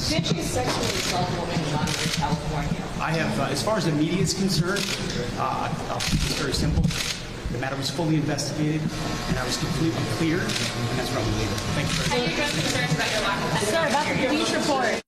Did you sexually assault a woman in Wagner, California? I have, as far as the media is concerned, I'll keep this very simple. The matter was fully investigated, and I was completely clear, and that's where I'm going to leave it. Thank you very much. Are you guys concerned about your lack of Sir, about the police report.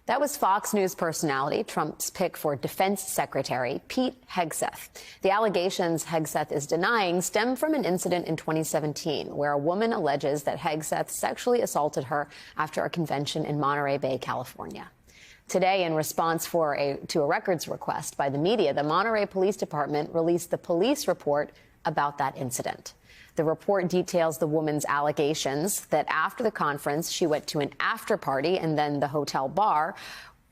That was Fox News personality, Trump's pick for Defense Secretary Pete Hegseth. The allegations Hegseth is denying stem from an incident in 2017 where a woman alleges that Hegseth sexually assaulted her after a convention in Monterey Bay, California. Today, in response to a records request by the media, the Monterey Police Department released the police report about that incident. The report details the woman's allegations that after the conference, she went to an after party and then the hotel bar,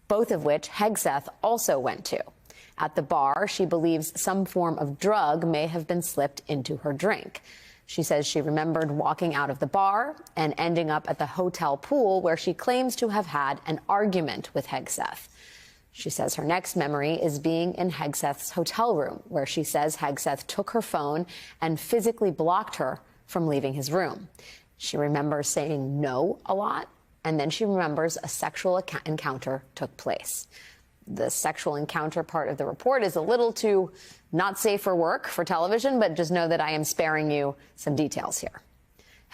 both of which Hegseth also went to. At the bar, she believes some form of drug may have been slipped into her drink. She says she remembered walking out of the bar and ending up at the hotel pool where she claims to have had an argument with Hegseth. She says her next memory is being in Hegseth's hotel room, where she says Hegseth took her phone and physically blocked her from leaving his room. She remembers saying no a lot, and then she remembers a sexual encounter took place. The sexual encounter part of the report is a little too not safe for work for television, but just know that I am sparing you some details here.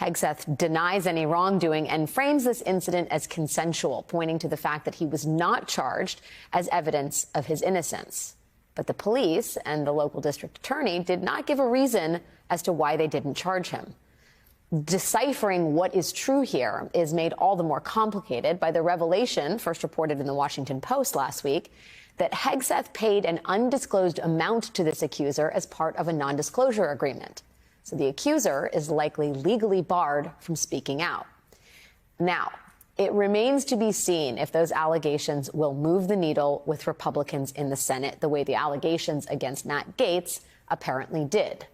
Hegseth denies any wrongdoing and frames this incident as consensual, pointing to the fact that he was not charged as evidence of his innocence. But the police and the local district attorney did not give a reason as to why they didn't charge him. Deciphering what is true here is made all the more complicated by the revelation, first reported in the Washington Post last week, that Hegseth paid an undisclosed amount to this accuser as part of a non-disclosure agreement. So the accuser is likely legally barred from speaking out. Now, it remains to be seen if those allegations will move the needle with Republicans in the Senate the way the allegations against Matt Gaetz apparently did.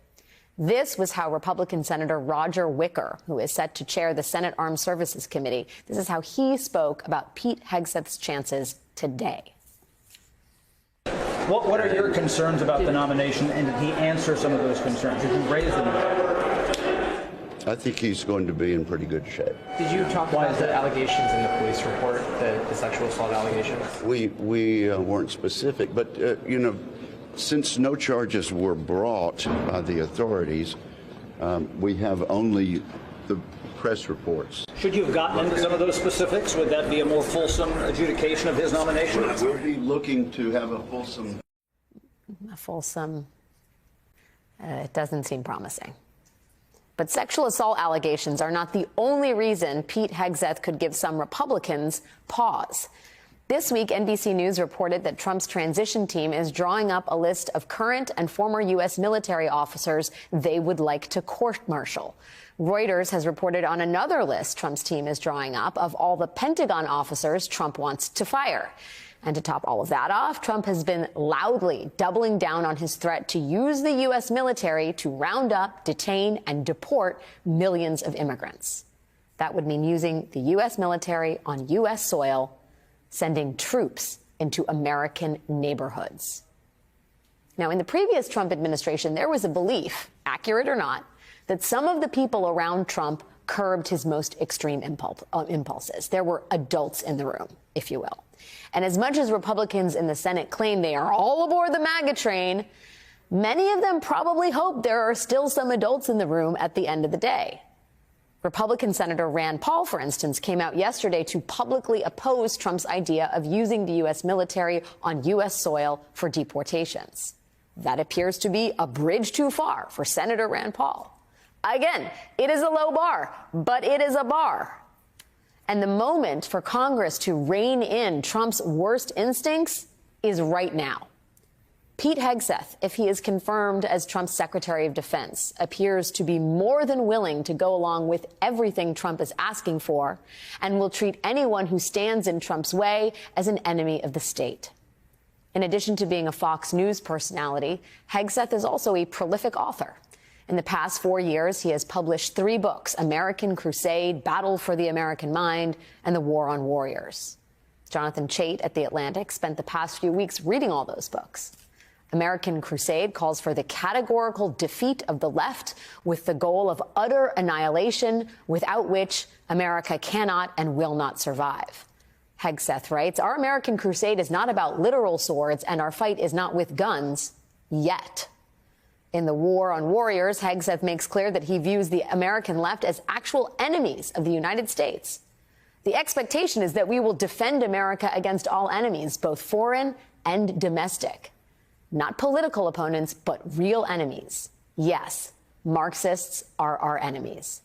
This was how Republican Senator Roger Wicker, who is set to chair the Senate Armed Services Committee, this is how he spoke about Pete Hegseth's chances today. What are your concerns about the nomination, and did he answer some of those concerns? Did you raise them? I think he's going to be in pretty good shape. Did you talk about the allegations in the police report, the sexual assault allegations? We weren't specific, but, since no charges were brought by the authorities, we have only the press reports. Should you have gotten into some of those specifics? Would that be a more fulsome adjudication of his nomination? We'll be looking to have a fulsome. It doesn't seem promising. But sexual assault allegations are not the only reason Pete Hegseth could give some Republicans pause. This week, NBC News reported that Trump's transition team is drawing up a list of current and former U.S. military officers they would like to court-martial. Reuters has reported on another list Trump's team is drawing up of all the Pentagon officers Trump wants to fire. And to top all of that off, Trump has been loudly doubling down on his threat to use the U.S. military to round up, detain, and deport millions of immigrants. That would mean using the U.S. military on U.S. soil, sending troops into American neighborhoods. Now, in the previous Trump administration, there was a belief, accurate or not, that some of the people around Trump curbed his most extreme impulses. There were adults in the room, if you will. And as much as Republicans in the Senate claim they are all aboard the MAGA train, many of them probably hope there are still some adults in the room at the end of the day. Republican Senator Rand Paul, for instance, came out yesterday to publicly oppose Trump's idea of using the U.S. military on U.S. soil for deportations. That appears to be a bridge too far for Senator Rand Paul. Again, it is a low bar, but it is a bar. And the moment for Congress to rein in Trump's worst instincts is right now. Pete Hegseth, if he is confirmed as Trump's Secretary of Defense, appears to be more than willing to go along with everything Trump is asking for and will treat anyone who stands in Trump's way as an enemy of the state. In addition to being a Fox News personality, Hegseth is also a prolific author. In the past 4 years, he has published 3 books, American Crusade, Battle for the American Mind, and The War on Warriors. Jonathan Chait at The Atlantic spent the past few weeks reading all those books. American Crusade calls for the categorical defeat of the left with the goal of utter annihilation, without which America cannot and will not survive. Hegseth writes, our American crusade is not about literal swords, and our fight is not with guns yet. In the War on Warriors, Hegseth makes clear that he views the American left as actual enemies of the United States. The expectation is that we will defend America against all enemies, both foreign and domestic. Not political opponents, but real enemies. Yes, Marxists are our enemies.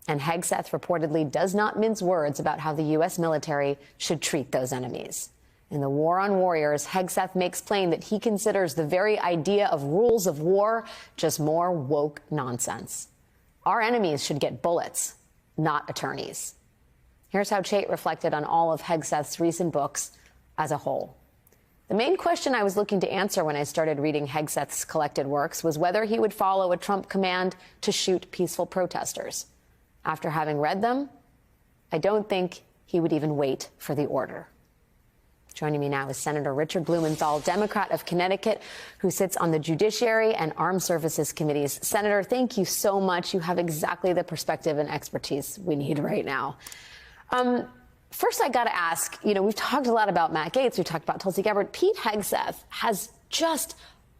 And Hegseth reportedly does not mince words about how the U.S. military should treat those enemies. In the War on Warriors, Hegseth makes plain that he considers the very idea of rules of war just more woke nonsense. Our enemies should get bullets, not attorneys. Here's how Chait reflected on all of Hegseth's recent books as a whole. The main question I was looking to answer when I started reading Hegseth's collected works was whether he would follow a Trump command to shoot peaceful protesters. After having read them, I don't think he would even wait for the order. Joining me now is Senator Richard Blumenthal, Democrat of Connecticut, who sits on the Judiciary and Armed Services Committees. Senator, thank you so much. You have exactly the perspective and expertise we need right now. First, I got to ask, we've talked a lot about Matt Gaetz. We've talked about Tulsi Gabbard. Pete Hegseth has just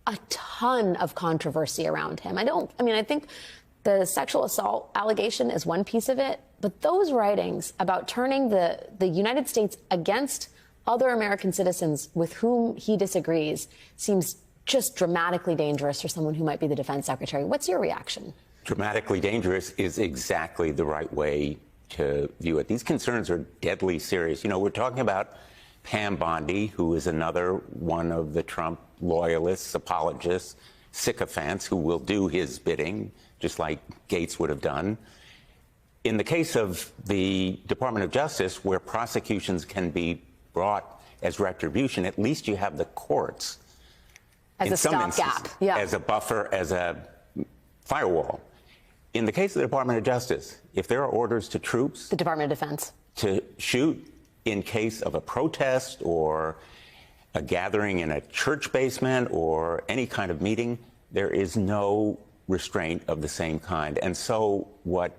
a ton of controversy around him. I think the sexual assault allegation is one piece of it, but those writings about turning the United States against other American citizens with whom he disagrees seems just dramatically dangerous for someone who might be the defense secretary. What's your reaction? Dramatically dangerous is exactly the right way to view it. These concerns are deadly serious. We're talking about Pam Bondi, who is another one of the Trump loyalists, apologists, sycophants who will do his bidding, just like Gaetz would have done. In the case of the Department of Justice, where prosecutions can be brought as retribution, at least you have the courts as a stopgap, as a buffer, as a firewall. In the case of the Department of Justice, if there are orders to troops, the Department of Defense, to shoot in case of a protest or a gathering in a church basement or any kind of meeting, there is no restraint of the same kind. And so what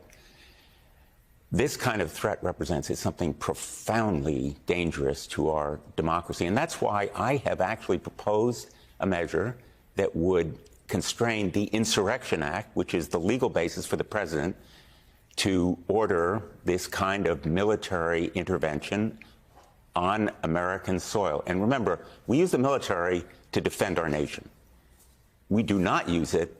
this kind of threat represents is something profoundly dangerous to our democracy. And that's why I have actually proposed a measure that would constrain the Insurrection Act, which is the legal basis for the president to order this kind of military intervention on American soil. And remember, we use the military to defend our nation. We do not use it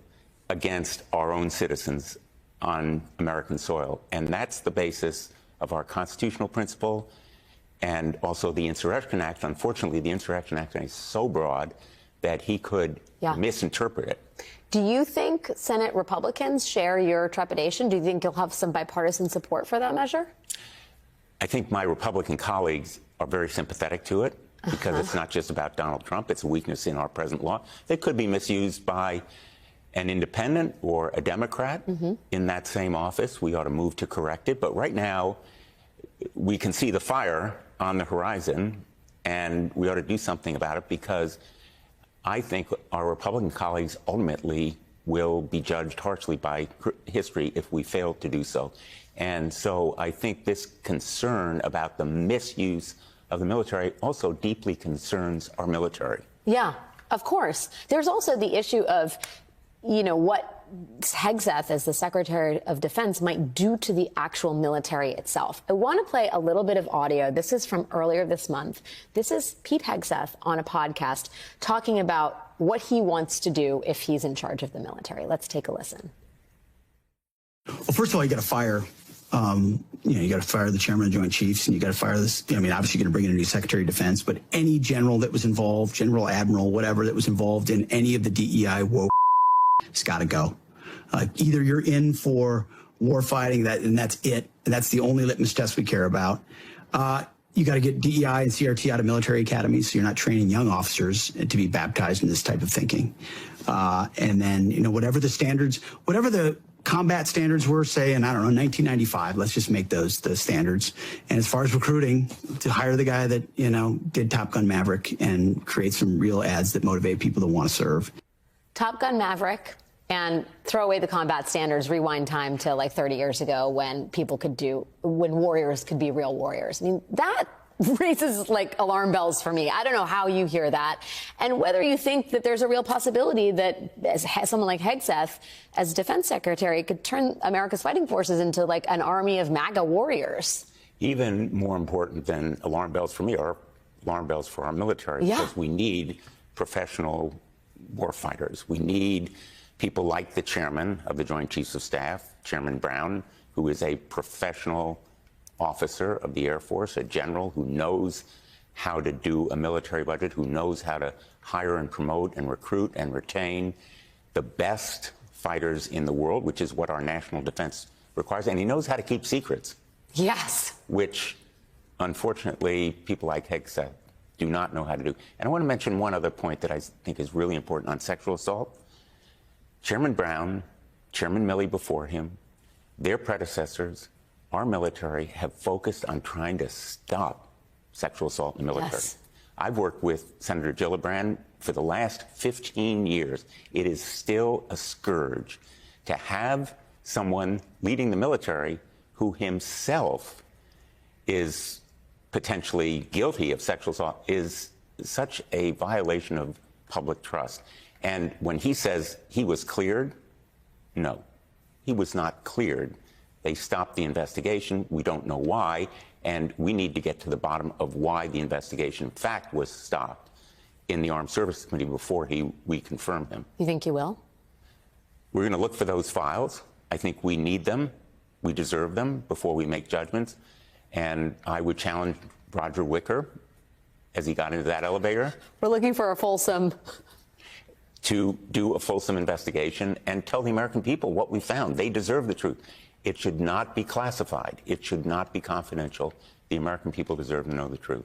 against our own citizens on American soil. And that's the basis of our constitutional principle and also the Insurrection Act. Unfortunately, the Insurrection Act is so broad that he could misinterpret it. Do you think Senate Republicans share your trepidation? Do you think you'll have some bipartisan support for that measure? I think my Republican colleagues are very sympathetic to it because it's not just about Donald Trump. It's a weakness in our present law. It could be misused by an independent or a Democrat in that same office. We ought to move to correct it. But right now, we can see the fire on the horizon, and we ought to do something about it because I think our Republican colleagues ultimately will be judged harshly by history if we fail to do so. And so I think this concern about the misuse of the military also deeply concerns our military. Yeah, of course. There's also the issue of what Hegseth, as the Secretary of Defense, might do to the actual military itself. I want to play a little bit of audio. This is from earlier this month. This is Pete Hegseth on a podcast talking about what he wants to do if he's in charge of the military. Let's take a listen. Well, first of all, you got to fire. You got to fire the chairman of the Joint Chiefs, and you got to fire this. Obviously, you're going to bring in a new Secretary of Defense, but any general that was involved, general, admiral, whatever, that was involved in any of the DEI woke, it's got to go. Either you're in for war fighting, and that's it. And that's the only litmus test we care about. You got to get DEI and CRT out of military academies, so you're not training young officers to be baptized in this type of thinking. And then, whatever the standards, whatever the combat standards were, say, in, 1995, let's just make those the standards. And as far as recruiting, to hire the guy that, did Top Gun Maverick and create some real ads that motivate people to want to serve. Top Gun Maverick, and throw away the combat standards, rewind time to like 30 years ago when warriors could be real warriors. That raises like alarm bells for me. I don't know how you hear that, and whether you think that there's a real possibility that someone like Hegseth, as defense secretary, could turn America's fighting forces into like an army of MAGA warriors. Even more important than alarm bells for me are alarm bells for our military, because we need professional warfighters. We need people like the chairman of the Joint Chiefs of Staff, Chairman Brown, who is a professional officer of the Air Force, a general who knows how to do a military budget, who knows how to hire and promote and recruit and retain the best fighters in the world, which is what our national defense requires. And he knows how to keep secrets. Yes. Which, unfortunately, people like Hegseth do not know how to do. And I want to mention one other point that I think is really important on sexual assault. Chairman Brown, Chairman Milley before him, their predecessors, our military, have focused on trying to stop sexual assault in the military. Yes. I've worked with Senator Gillibrand for the last 15 years. It is still a scourge to have someone leading the military who himself is potentially guilty of sexual assault is such a violation of public trust. And when he says he was cleared, no, he was not cleared. They stopped the investigation. We don't know why, and we need to get to the bottom of why the investigation, in fact, was stopped in the Armed Services Committee before we confirm him. You think you will? We're going to look for those files. I think we need them. We deserve them before we make judgments. And I would challenge Roger Wicker, as he got into that elevator, We're looking for a fulsome... to do a fulsome investigation and tell the American people what we found. They deserve the truth. It should not be classified. It should not be confidential. The American people deserve to know the truth.